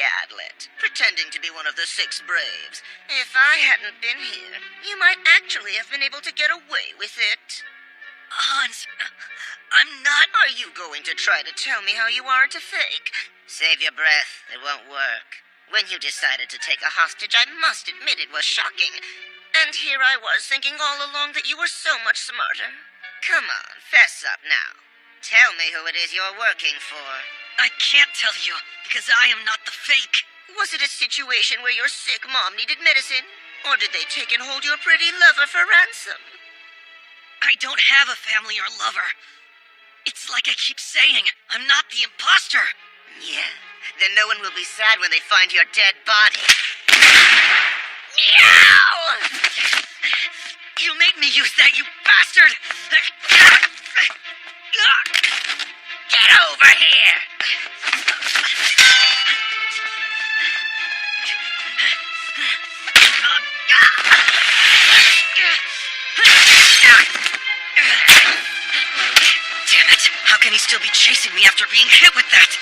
gadlet, pretending to be one of the 6 Braves. If I hadn't been here, you might actually have been able to get away with it. Hans, I'm not... Are you going to try to tell me how you aren't a fake? Save your breath. It won't work. When you decided to take a hostage, I must admit it was shocking. And here I was thinking all along that you were so much smarter. Come on, fess up now. Tell me who it is you're working for. I can't tell you, because I am not the fake. Was it a situation where your sick mom needed medicine? Or did they take and hold your pretty lover for ransom? I don't have a family or lover. It's like I keep saying, I'm not the imposter. Yeah, then no one will be sad when they find your dead body. Meow! You made me use that, you bastard! Get over here! Damn it! How can he still be chasing me after being hit with that?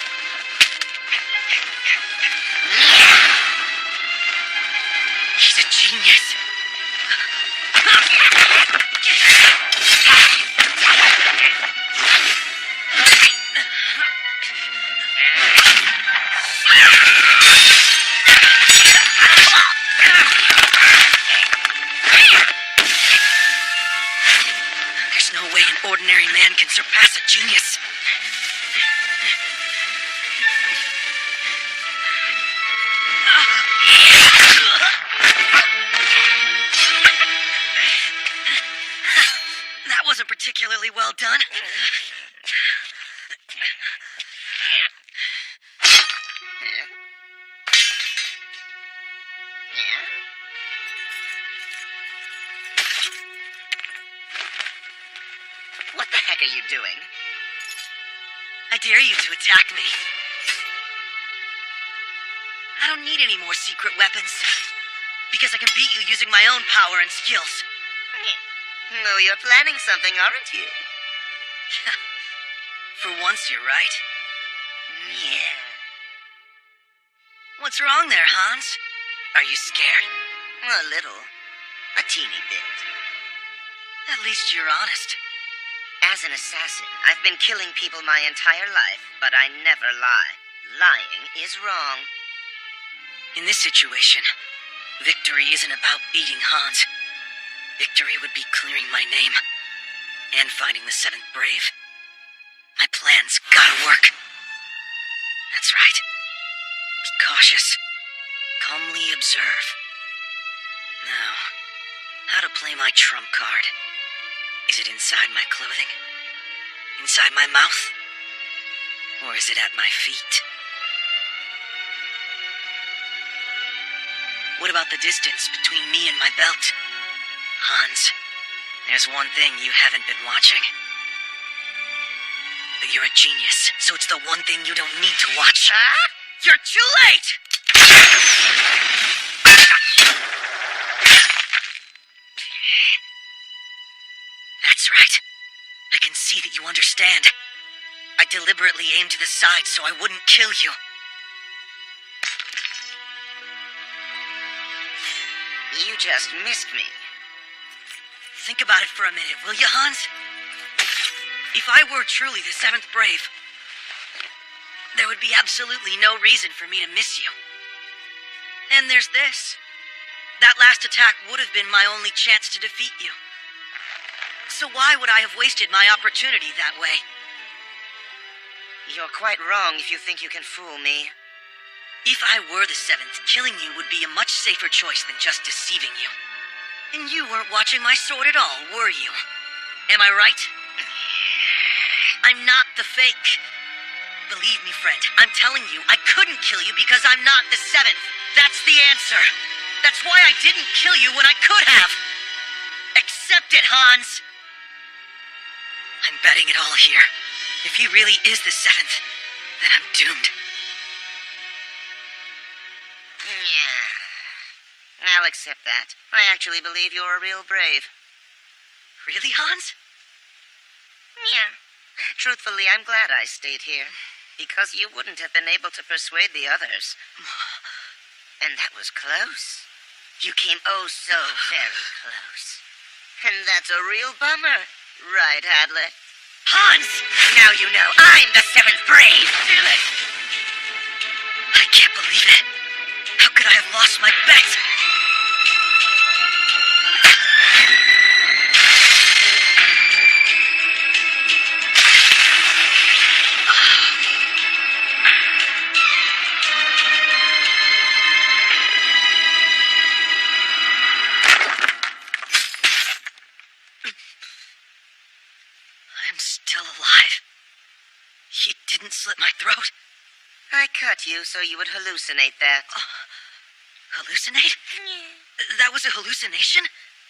He's a genius. There's no way an ordinary man can surpass a genius. That wasn't particularly well done. What the heck are you doing? I dare you to attack me. I don't need any more secret weapons. Because I can beat you using my own power and skills. No, you're planning something, aren't you? For once, you're right. Yeah. What's wrong there, Hans? Are you scared? A little. A teeny bit. At least you're honest. As an assassin, I've been killing people my entire life, but I never lie. Lying is wrong. In this situation, victory isn't about beating Hans. Victory would be clearing my name and finding the 7th Brave. My plan's gotta work. That's right. Be cautious. Calmly observe. Now, how to play my trump card. Is it inside my clothing? Inside my mouth? Or is it at my feet? What about the distance between me and my belt? Hans, there's one thing you haven't been watching. But you're a genius, so it's the one thing you don't need to watch. Huh? You're too late! That's right. I can see that you understand. I deliberately aimed to the side so I wouldn't kill you. You just missed me. Think about it for a minute, will you, Hans? If I were truly the 7th Brave, there would be absolutely no reason for me to miss you. And there's this. That last attack would have been my only chance to defeat you. So why would I have wasted my opportunity that way? You're quite wrong if you think you can fool me. If I were the 7th, killing you would be a much safer choice than just deceiving you. And you weren't watching my sword at all, were you? Am I right? I'm not the fake. Believe me, friend, I'm telling you, I couldn't kill you because I'm not the 7th. That's the answer. That's why I didn't kill you when I could have. Accept it, Hans. I'm betting it all here. If he really is the 7th, then I'm doomed. Yeah. I'll accept that. I actually believe you're a real brave. Really, Hans? Yeah. Truthfully, I'm glad I stayed here. Because you wouldn't have been able to persuade the others. And that was close. You came oh so very close. And that's a real bummer, right, Adlet? Hans! Now you know I'm the seventh brave! I can't believe it. How could I have lost my bet? I'm still alive. You didn't slit my throat. I cut you so you would hallucinate that. Hallucinate? That was a hallucination?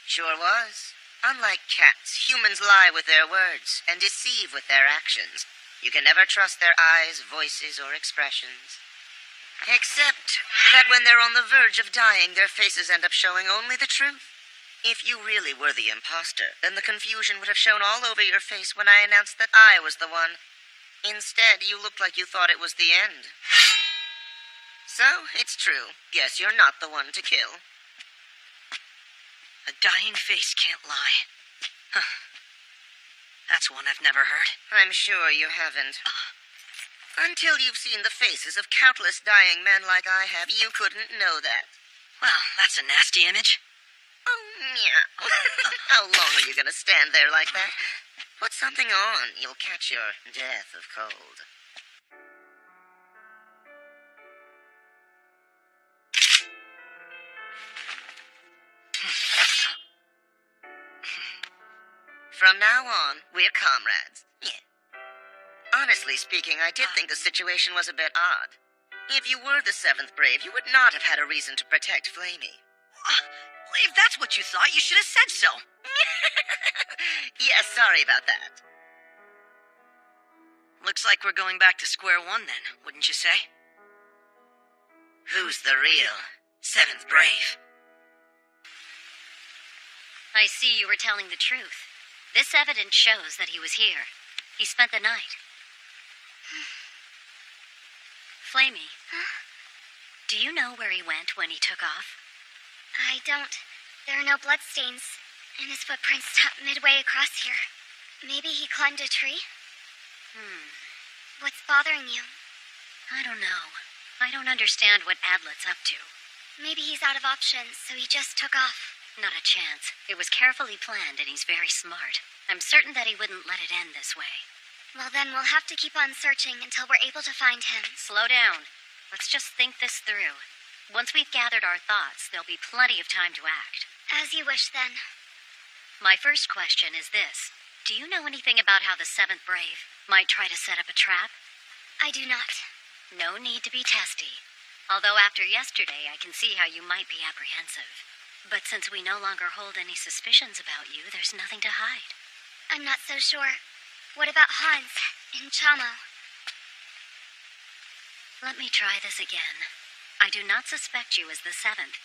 Sure was. Unlike cats, humans lie with their words and deceive with their actions. You can never trust their eyes, voices, or expressions. Except that when they're on the verge of dying, their faces end up showing only the truth. If you really were the imposter, then the confusion would have shown all over your face when I announced that I was the one. Instead, you looked like you thought it was the end. So, it's true. Yes, you're not the one to kill. A dying face can't lie. Huh. That's one I've never heard. I'm sure you haven't. Until you've seen the faces of countless dying men like I have, you couldn't know that. Well, that's a nasty image. Oh, yeah. How long are you going to stand there like that? Put something on. You'll catch your death of cold. From now on, we're comrades. Yeah. Honestly speaking, I did think the situation was a bit odd. If you were the seventh brave, you would not have had a reason to protect Flamey. If that's what you thought, you should have said so. Yes, sorry about that. Looks like we're going back to square one then, wouldn't you say? Who's the real seventh brave? I see you were telling the truth. This evidence shows that he was here. He spent the night. Flamey, do you know where he went when he took off? I don't. There are no bloodstains, and his footprints stopped midway across here. Maybe he climbed a tree? What's bothering you? I don't know. I don't understand what Adlet's up to. Maybe he's out of options, so he just took off. Not a chance. It was carefully planned, and he's very smart. I'm certain that he wouldn't let it end this way. Well, then we'll have to keep on searching until we're able to find him. Slow down. Let's just think this through. Once we've gathered our thoughts, there'll be plenty of time to act. As you wish, then. My first question is this. Do you know anything about how the seventh brave might try to set up a trap? I do not. No need to be testy. Although after yesterday, I can see how you might be apprehensive. But since we no longer hold any suspicions about you, there's nothing to hide. I'm not so sure. What about Hans and Chamo? Let me try this again. I do not suspect you as the seventh.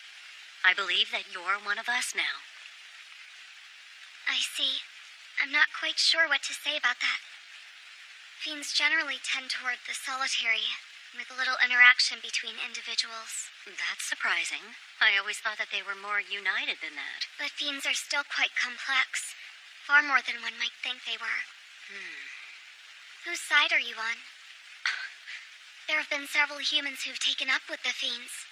I believe that you're one of us now. I see. I'm not quite sure what to say about that. Fiends generally tend toward the solitary, with little interaction between individuals. That's surprising. I always thought that they were more united than that. But fiends are still quite complex. Far more than one might think they were. Whose side are you on? There have been several humans who've taken up with the fiends.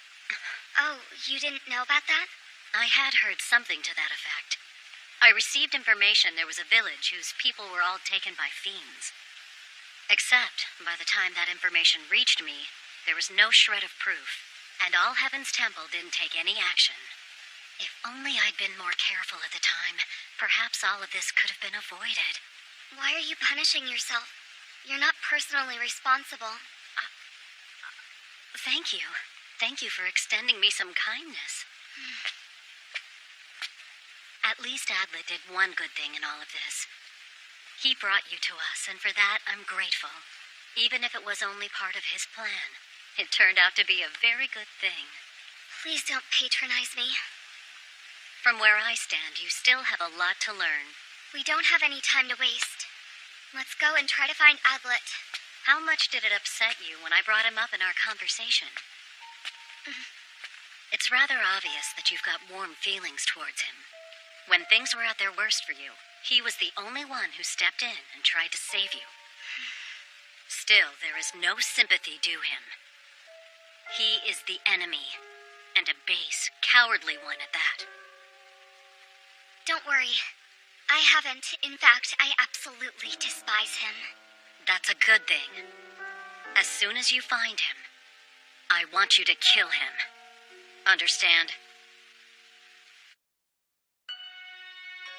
Oh, you didn't know about that? I had heard something to that effect. I received information there was a village whose people were all taken by fiends. Except, by the time that information reached me, there was no shred of proof, and All Heaven's Temple didn't take any action. If only I'd been more careful at the time, perhaps all of this could have been avoided. Why are you punishing yourself? You're not personally responsible. Thank you. Thank you for extending me some kindness. At least Adlet did one good thing in all of this. He brought you to us, and for that, I'm grateful. Even if it was only part of his plan. It turned out to be a very good thing. Please don't patronize me. From where I stand, you still have a lot to learn. We don't have any time to waste. Let's go and try to find Adlet. How much did it upset you when I brought him up in our conversation? It's rather obvious that you've got warm feelings towards him. When things were at their worst for you, he was the only one who stepped in and tried to save you. Still, there is no sympathy due him. He is the enemy, and a base, cowardly one at that. Don't worry. I haven't. In fact, I absolutely despise him. That's a good thing. As soon as you find him, I want you to kill him. Understand?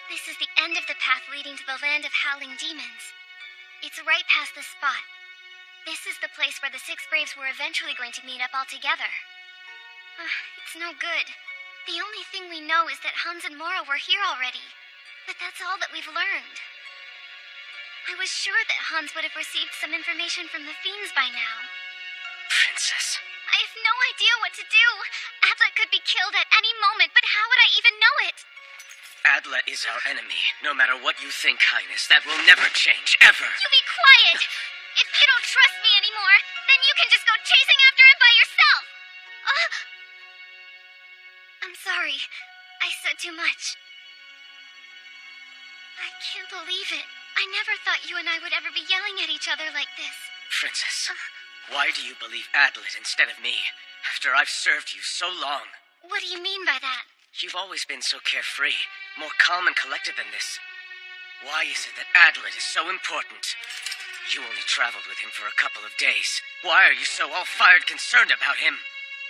This is the end of the path leading to the land of howling demons. It's right past this spot. This is the place where the 6 Braves were eventually going to meet up all together. It's no good. The only thing we know is that Hans and Mora were here already. But that's all that we've learned. I was sure that Hans would have received some information from the fiends by now. Princess. I have no idea what to do. Adlet could be killed at any moment, but how would I even know it? Adlet is our enemy. No matter what you think, Highness, that will never change, ever. You be quiet! If you don't trust me anymore, then you can just go chasing after him by yourself! I'm sorry. I said too much. I can't believe it. I never thought you and I would ever be yelling at each other like this. Princess, why do you believe Adlet instead of me, after I've served you so long? What do you mean by that? You've always been so carefree, more calm and collected than this. Why is it that Adlet is so important? You only traveled with him for a couple of days. Why are you so all-fired concerned about him?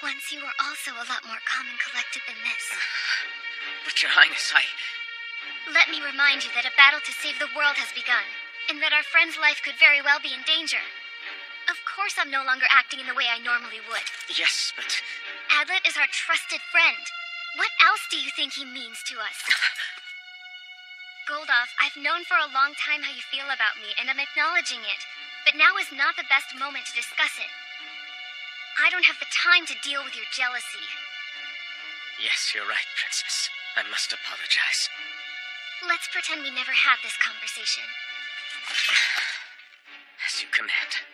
Once you were also a lot more calm and collected than this. But Your Highness, Let me remind you that a battle to save the world has begun, and that our friend's life could very well be in danger. Of course I'm no longer acting in the way I normally would. Yes, but... Adlet is our trusted friend. What else do you think he means to us? Goldov, I've known for a long time how you feel about me, and I'm acknowledging it. But now is not the best moment to discuss it. I don't have the time to deal with your jealousy. Yes, you're right, Princess. I must apologize. Let's pretend we never had this conversation. As you command.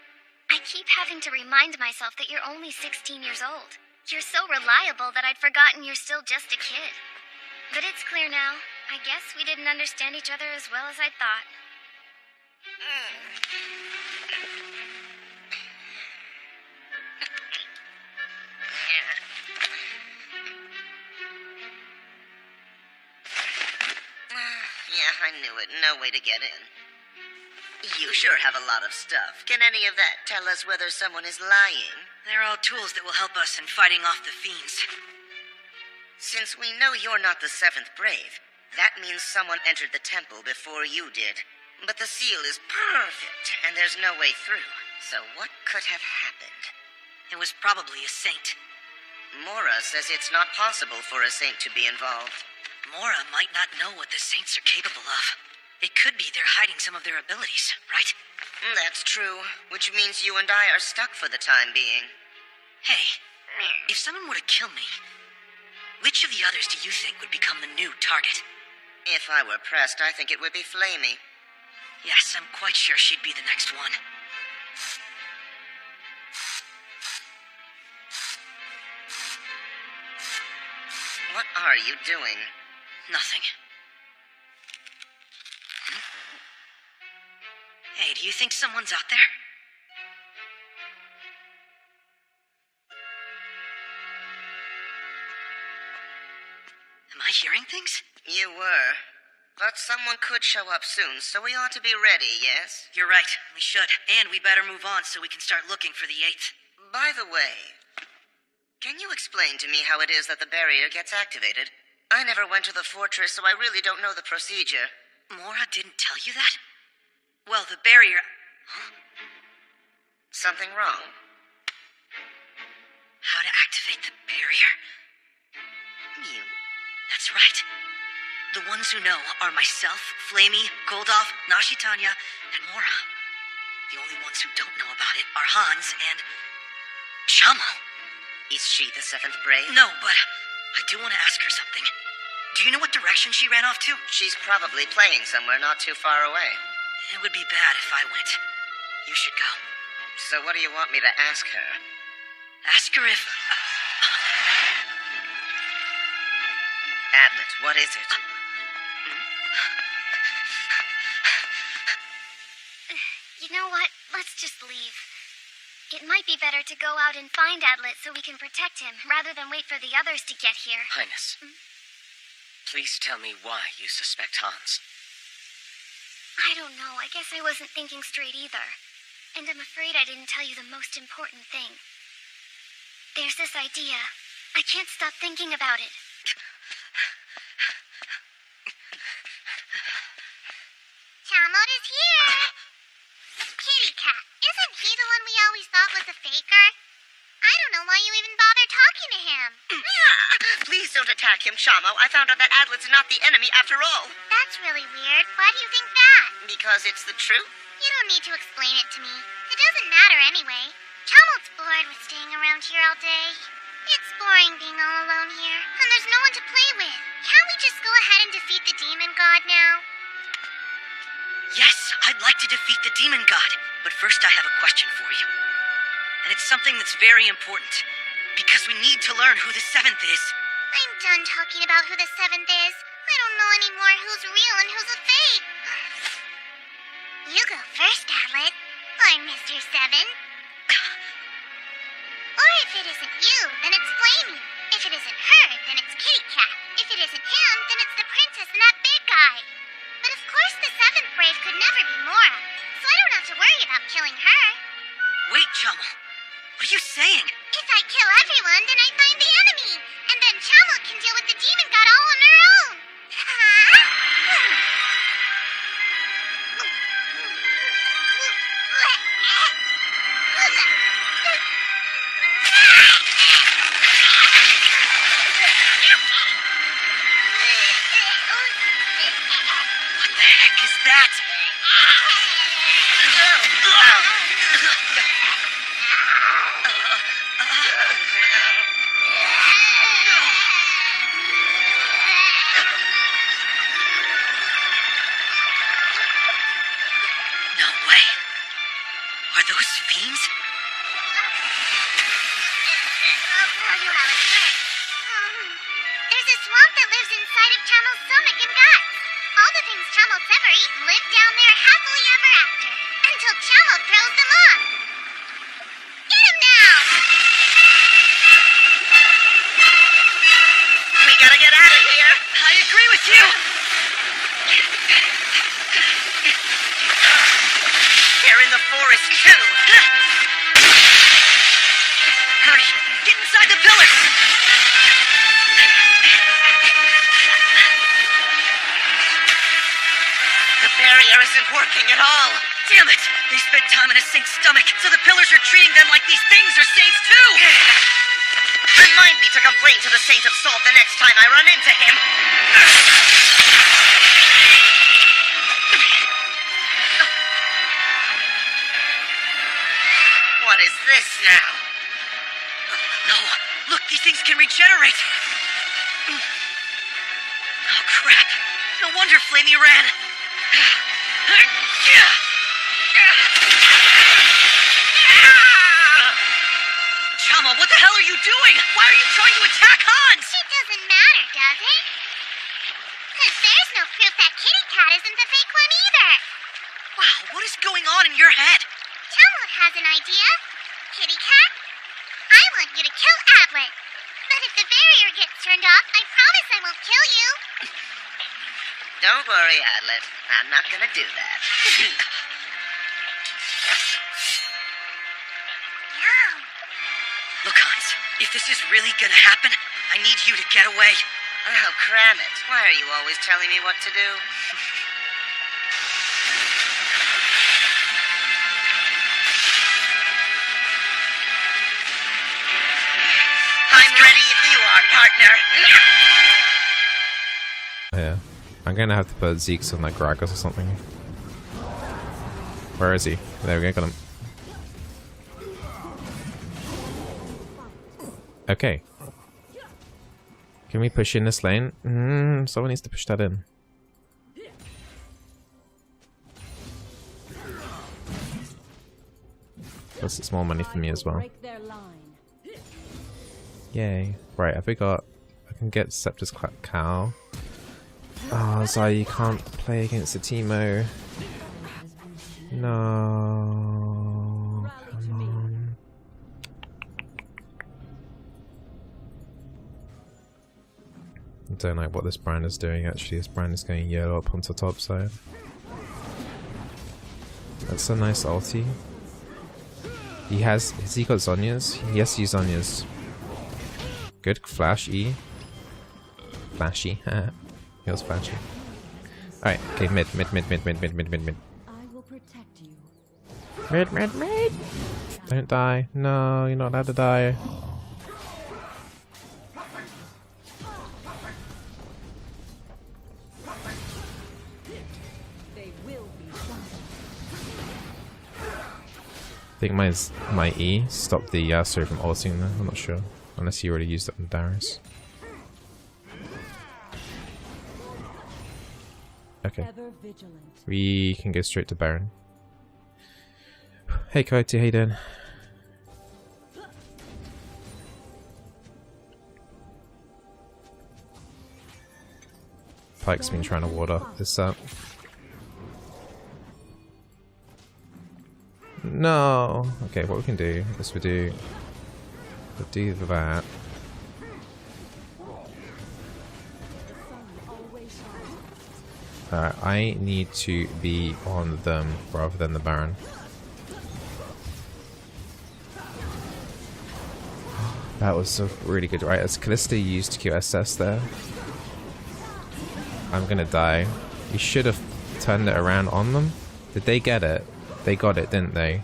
I keep having to remind myself that you're only 16 years old. You're so reliable that I'd forgotten you're still just a kid. But it's clear now. I guess we didn't understand each other as well as I thought. Yeah, I knew it. No way to get in. You sure have a lot of stuff. Can any of that tell us whether someone is lying? They're all tools that will help us in fighting off the fiends. Since we know you're not the 7th Brave, that means someone entered the temple before you did. But the seal is perfect, and there's no way through. So what could have happened? It was probably a saint. Mora says it's not possible for a saint to be involved. Mora might not know what the saints are capable of. It could be they're hiding some of their abilities, right? That's true, which means you and I are stuck for the time being. Hey, if someone were to kill me, which of the others do you think would become the new target? If I were pressed, I think it would be Flamey. Yes, I'm quite sure she'd be the next one. What are you doing? Nothing. Hey, do you think someone's out there? Am I hearing things? You were. But someone could show up soon, so we ought to be ready, yes? You're right, we should. And we better move on so we can start looking for the 8th. By the way, can you explain to me how it is that the barrier gets activated? I never went to the fortress, so I really don't know the procedure. Mora didn't tell you that? Well, the barrier... Something wrong? How to activate the barrier? You... That's right. The ones who know are myself, Flamey, Goldov, Nashitanya, and Mora. The only ones who don't know about it are Hans and... Chamo. Is she the 7th Brave? No, but I do want to ask her something. Do you know what direction she ran off to? She's probably playing somewhere not too far away. It would be bad if I went. You should go. So what do you want me to ask her? Ask her if... Adlet, what is it? You know what? Let's just leave. It might be better to go out and find Adlet so we can protect him, rather than wait for the others to get here. Highness, please tell me why you suspect Hans. I don't know. I guess I wasn't thinking straight either. And I'm afraid I didn't tell you the most important thing. There's this idea. I can't stop thinking about it. Chamot is here! Kitty Cat, isn't he the one we always thought was a faker? I don't know why you even bother talking to him. Please don't attack him, Chamo. I found out that Adlet's not the enemy after all. That's really weird. Why do you think that? Because it's the truth? You don't need to explain it to me. It doesn't matter anyway. Chamot's bored with staying around here all day. It's boring being all alone here, and there's no one to play with. Can't we just go ahead and defeat the demon god now? Yes, I'd like to defeat the demon god, but first I have a question for you. And it's something that's very important, because we need to learn who the seventh is. I'm done talking about who the seventh is. I don't know anymore who's real and who's a fake. You go first, Adlet. I'm Mr. Seven. Or if it isn't you, then it's Flamey. If it isn't her, then it's Kitty Cat. If it isn't him, then it's the princess and that big guy. But of course the seventh brave could never be Mora, so I don't have to worry about killing her. Wait, Chamo. What are you saying? If I kill everyone, then I find the enemy, and then Chamot can deal with the demon god all on her own. What the heck is that? No way. Are those fiends? There's a swamp that lives inside of Chamot's stomach and guts. All the things Chamot's ever eaten live down there happily ever after, until Chamot throws them off. Get him now! We gotta get out of here! I agree with you! They're in the forest, too! Hurry! Get inside the pillars! The barrier isn't working at all! Damn it! They spent time in a saint's stomach, so the pillars are treating them like these things are saints too! Remind me to complain to the Saint of Salt the next time I run into him! What is this now? No! Look, these things can regenerate! Oh, crap! No wonder Flamey ran! Chama, what the hell are you doing? Why are you trying to attack Hans? It doesn't matter, does it? Because there's no proof that Kitty Cat isn't the fake one either. Wow, what is going on in your head? Chamot has an idea. Kitty Cat, I want you to kill Adlet. But if the barrier gets turned off, I promise I won't kill you. Don't worry, Adlet. I'm not gonna do that. Yum. Look, Hans, if this is really gonna happen, I need you to get away. Oh, cram it. Why are you always telling me what to do? I'm ready if you are, partner. Yeah. I'm gonna have to put Zeke's on like Gragas or something. Where is he? There we go, got him. Okay. Can we push in this lane? Someone needs to push that in. Plus it's more money for me as well. Break their line. Yay. Right, have we got... I can get Scepter's Cow. Oh, Zai, you can't play against the Teemo. No. Come on. I don't like what this brand is doing actually. This brand is going yellow up onto top side. That's a nice ulti. Has he got Zhonya's? Yes, he's Zhonya's. Good flash E. Flashy. He was flashy. Alright, okay, mid. I will protect you. Mid. Don't die. No, you're not allowed to die. They will be done. I think my E stopped the Yasuo from ulting there. I'm not sure. Unless he already used it on Darius. Okay. Ever vigilant. We can go straight to Baron. Hey Coyote, how you doing? Pike's been trying to ward up this up. No! Okay, what we can do is we'll do that. I need to be on them rather than the Baron. That was so really good. Right, as Callista used QSS there. I'm gonna die. You should have turned it around on them. Did they get it? They got it, didn't they?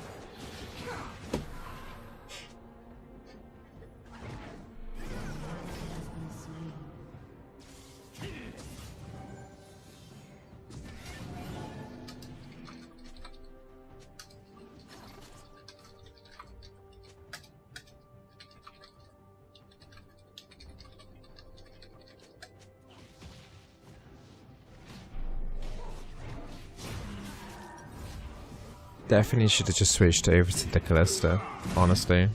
Definitely should have just switched over to the Callista, honestly.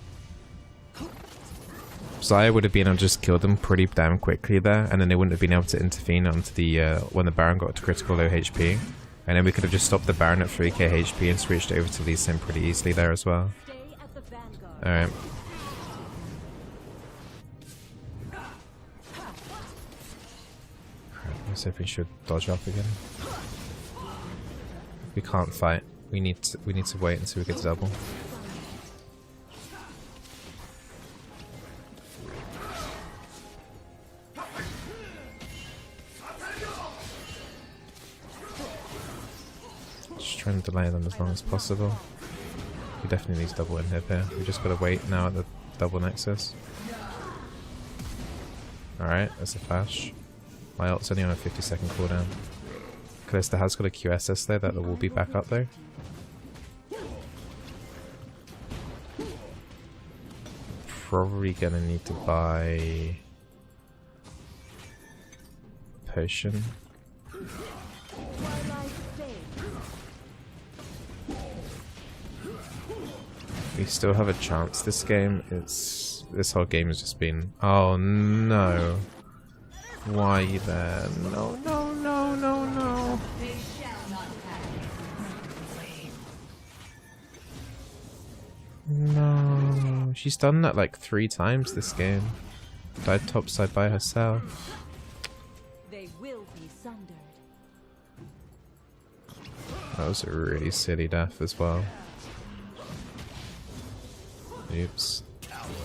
Xayah would have been able to just kill them pretty damn quickly there, and then they wouldn't have been able to intervene onto the when the Baron got to critical low HP. And then we could have just stopped the Baron at 3k HP and switched over to Lee Sin pretty easily there as well. Alright. Let's see if we should dodge up again. We can't fight. We need to wait until we get to double. Just trying to delay them as long as possible. We definitely need double inhib here. We just gotta wait now at the double nexus. Alright, there's a flash. My ult's only on a 50-second cooldown. Callista has got a QSS there that will be back up though. Probably gonna need to buy a potion. We still have a chance this game. This whole game has just been... Oh no. Why are you there? No. No, she's done that like 3 times this game. Died topside by herself. They will be sundered. That was a really silly death as well. Oops.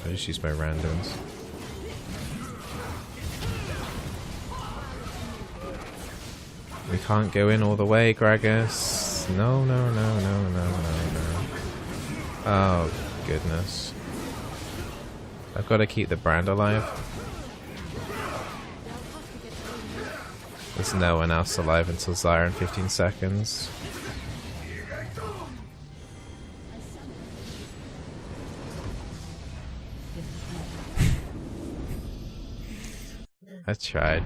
I just used my randoms. We can't go in all the way, Gragas. No. Oh, goodness. I've got to keep the brand alive. There's no one else alive until Xayah in 15 seconds. I tried.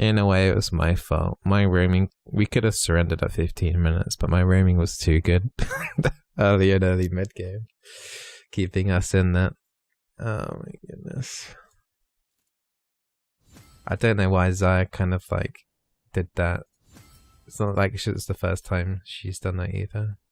In a way, it was my fault. My roaming, we could have surrendered at 15 minutes, but my roaming was too good. early mid game, keeping us in that. Oh my goodness. I don't know why Zaya kind of like did that. It's not like it's the first time she's done that either.